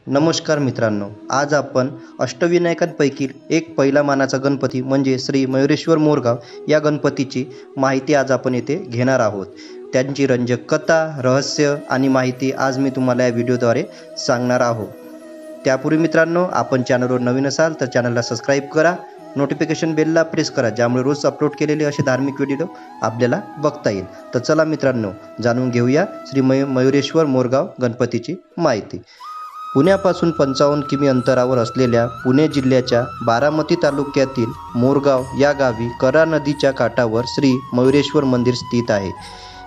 नमस्कार मित्रांनो, आज आपण अष्टविनायकांपैकी एक पहिला मानाचा गणपती म्हणजे श्री मयुरेश्वर मोरगाव या गणपतीची माहिती आज आपण येथे घेणार आहोत। त्यांची रंजक कथा, रहस्य आणि माहिती आज मी तुम्हाला या व्हिडिओद्वारे सांगणार आहोत। त्यापूर्वी मित्रांनो, आपण चॅनलवर नवीन असाल तर चॅनलला सबस्क्राईब करा, नोटिफिकेशन बेलला प्रेस करा, ज्यामुळे रोज अपलोड केलेले असे धार्मिक व्हिडिओ आपल्याला बघता येईल। तर चला मित्रांनो, जाणून घेऊया श्री मयुरेश्वर मोरगाव गणपतीची माहिती। पुण्यापासून 55 किमी अंतरावर असलेल्या पुणे जिल्ह्याच्या बारामती तालुक्यातील मोरगाव या गावी करा नदीच्या काठावर श्री मयुरेश्वर मंदिर स्थित आहे।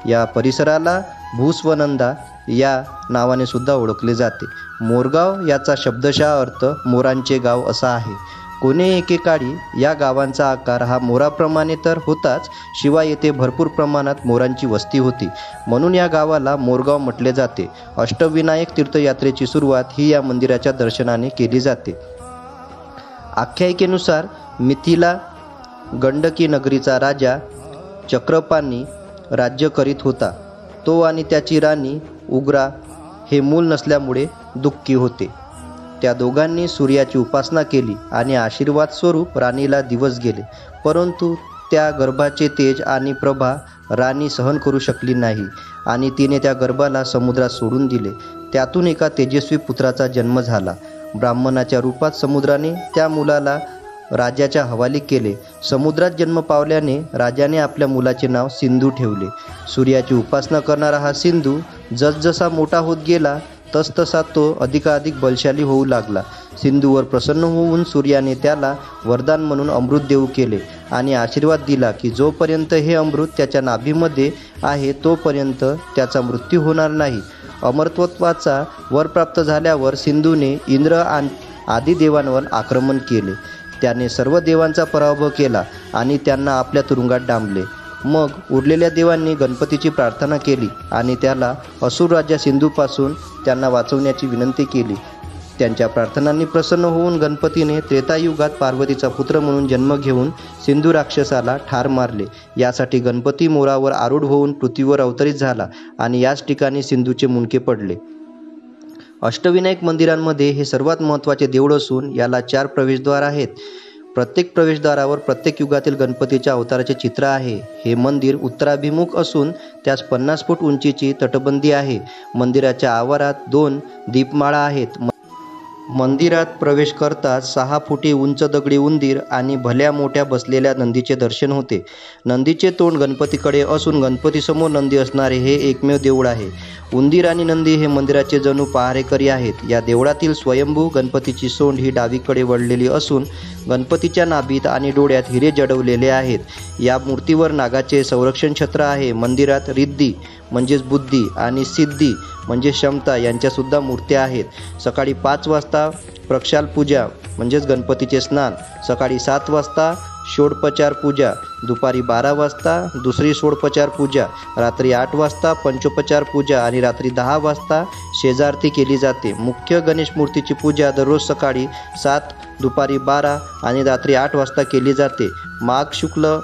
या परिसराला भूस्वनंदा या नावाने सुद्धा ओळखले जाते। मोरगाव याचा शब्दशः अर्थ मोरांचे गाव असा आहे। कोणे एकेकाळी या गावांचा आकार हा मोराप्रमाणे तर होताच, शिवाय येथे भरपूर प्रमाणात मोरांची वस्ती होती, म्हणून या गावाला मोरगाव म्हटले जाते। अष्टविनायक तीर्थयात्रेची सुरुवात ही या मंदिराच्या दर्शनाने केली जाते। आख्यायिकेनुसार मिथिला गंडकी नगरीचा राजा चक्रपाणी राज्य करीत होता। तो आणि त्याची राणी उग्रा हे मूल नसल्यामुळे दुःखी होते। त्या दोघांनी सूर्याची उपासना केली आणि आशीर्वाद स्वरूप राणीला दिवस गेले, परंतु त्या गर्भाचे तेज आणि प्रभा राणी सहन करू शकली नाही आणि तिने त्या गर्भाला समुद्रात सोडून दिले। त्यातून एका तेजस्वी पुत्राचा जन्म झाला। ब्राह्मणाच्या रूपात समुद्राने त्या मुलाला राजाच्या हवाली केले। समुद्रात जन्म पावल्याने राजाने आपल्या मुलाचे नाव सिंधू ठेवले। सूर्याची उपासना करणारा हा सिंधू जसजसा मोठा होत गेला तसतसा तो अधिकाधिक बलशाली होऊ लागला। सिंधूवर प्रसन्न होऊन सूर्याने त्याला वरदान म्हणून अमृत देऊ केले आणि आशीर्वाद दिला की जोपर्यंत हे अमृत त्याच्या नाभीमध्ये आहे तोपर्यंत त्याचा मृत्यू होणार नाही। अमरत्वाचा वर प्राप्त झाल्यावर सिंधूने इंद्र आदी देवांवर आक्रमण केले। त्याने सर्व देवांचा पराभव केला आणि त्यांना आपल्या तुरुंगात डांबले। मग उरलेल्या देवांनी गणपतीची प्रार्थना केली आणि त्याला असुर राजा सिंधूपासून त्यांना वाचवण्याची विनंती केली। त्यांच्या प्रार्थनांनी प्रसन्न होऊन गणपतीने त्रेतायुगात पार्वतीचा पुत्र म्हणून जन्म घेऊन सिंधू राक्षसाला ठार मारले। यासाठी गणपती मोरावर आरूढ होऊन पृथ्वीवर अवतरित झाला आणि याच ठिकाणी सिंधूचे मुंडके पडले। अष्टविनायक मंदिरांमध्ये हे सर्वात महत्त्वाचे देऊळ असून याला 4 प्रवेशद्वार आहेत। प्रत्येक प्रवेशद्वारावर प्रत्येक युगातील गणपतीच्या अवताराचे चित्र आहे। हे मंदिर उत्तराभिमुख असून त्यास 50 फूट उंचीची तटबंदी आहे। मंदिराच्या आवारात 2 दीपमाळा आहेत। मंदिरात प्रवेश करताच 6 फुटी उंच दगडी उंदीर आणि भल्या मोठ्या बसलेल्या नंदीचे दर्शन होते। नंदीचे तोंड गणपतीकडे असून गणपतीसमोर नंदी असणारे हे एकमेव देऊळ आहे। उंदीर आणि नंदी हे मंदिराचे जणू पहारेकरी आहेत। या देवळातील स्वयंभू गणपतीची सोंड ही डावीकडे वळलेली असून गणपतीच्या नाभीत आणि डोळ्यात हिरे जडवलेले आहेत। या मूर्तीवर नागाचे संरक्षण छत्र आहे। मंदिरात रिद्धी म्हणजेच बुद्धी आणि सिद्धी म्हणजे क्षमता यांच्यासुद्धा मूर्त्या आहेत। सकाळी 5 वाजता प्रक्षाल पूजा म्हणजेच गणपतीचे स्नान, सकाळी 7 वाजता षोडोपचार पूजा, दुपारी 12 वाजता दुसरी षोडोपचार पूजा, रात्री 8 वाजता पंचोपचार पूजा आणि रात्री 10 वाजता शेजारती केली जाते। मुख्य गणेश मूर्तीची पूजा दररोज सकाळी 7, दुपारी 12 आणि रात्री 8 वाजता केली जाते। माघ शुक्ल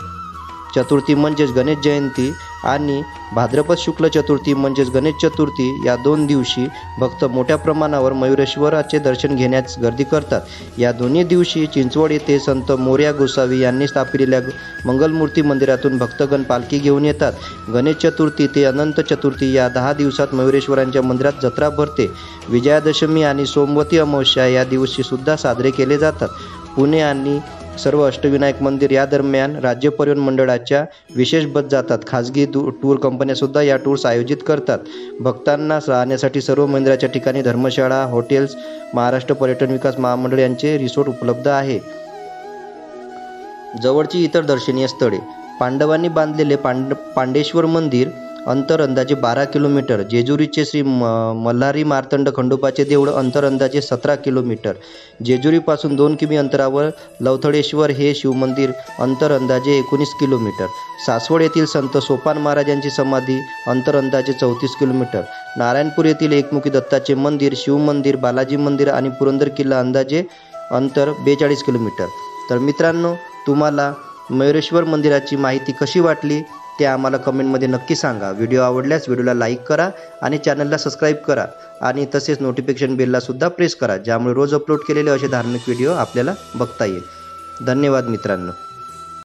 चतुर्थी म्हणजेच गणेश जयंती आणि भाद्रपद शुक्ल चतुर्थी म्हणजेच गणेश चतुर्थी या 2 दिवशी भक्त मोठ्या प्रमाणावर मयुरेश्वराचे दर्शन घेण्यास गर्दी करतात। या दोन्ही दिवशी चिंचवड येथे संत मोरया गोसावी यांनी स्थापिलेल्या मंगलमूर्ती मंदिरातून भक्तगण पालखी घेऊन येतात। गणेश चतुर्थी ते अनंत चतुर्थी या 10 दिवसात मयुरेश्वरांच्या मंदिरात जत्रा भरते। विजयादशमी आणि सोमवती अमावस्या या दिवशी सुद्धा साजरे केले जातात। पुणे आणि सर्व अष्टविनायक मंदिर या दरम्यान राज्य परिवहन मंडळाच्या विशेष बस जातात। खाजगी टूर कंपन्या सुद्धा या टूर्स आयोजित करतात। भक्तांना राहण्यासाठी सर्व मंदिराच्या ठिकाणी धर्मशाळा, हॉटेल्स, महाराष्ट्र पर्यटन विकास महामंडळ यांचे रिसॉर्ट उपलब्ध आहे। जवळची इतर दर्शनीय स्थळे: पांडवांनी बांधलेले पांडेश्वर मंदिर, अंतर अंदाजे 12 किलोमीटर। जेजुरीचे श्री मल्हारी मार्तंड खंडोबाचे देऊळ, अंतर अंदाजे 17 किलोमीटर। जेजुरीपासून 2 किमी अंतरावर लवथळेश्वर हे शिवमंदिर, अंतर अंदाजे 19 किलोमीटर। सासवड येथील संत सोपान महाराजांची समाधी, अंतर अंदाजे 34 किलोमीटर। नारायणपूर येथील एकमुखी दत्ताचे मंदिर, शिवमंदिर, बालाजी मंदिर आणि पुरंदर किल्ला अंदाजे अंतर 42 किलोमीटर। तर मित्रांनो, तुम्हाला मयुरेश्वर मंदिराची माहिती कशी वाटली ते आम्हाला कमेंटमध्ये नक्की सांगा. व्हिडिओ आवडल्यास व्हिडिओला लाईक करा आणि चॅनलला सबस्क्राईब करा आणि तसेच नोटिफिकेशन बेललासुद्धा प्रेस करा, ज्यामुळे रोज अपलोड केलेले असे धार्मिक व्हिडिओ आपल्याला बघता येईल. धन्यवाद मित्रांनो.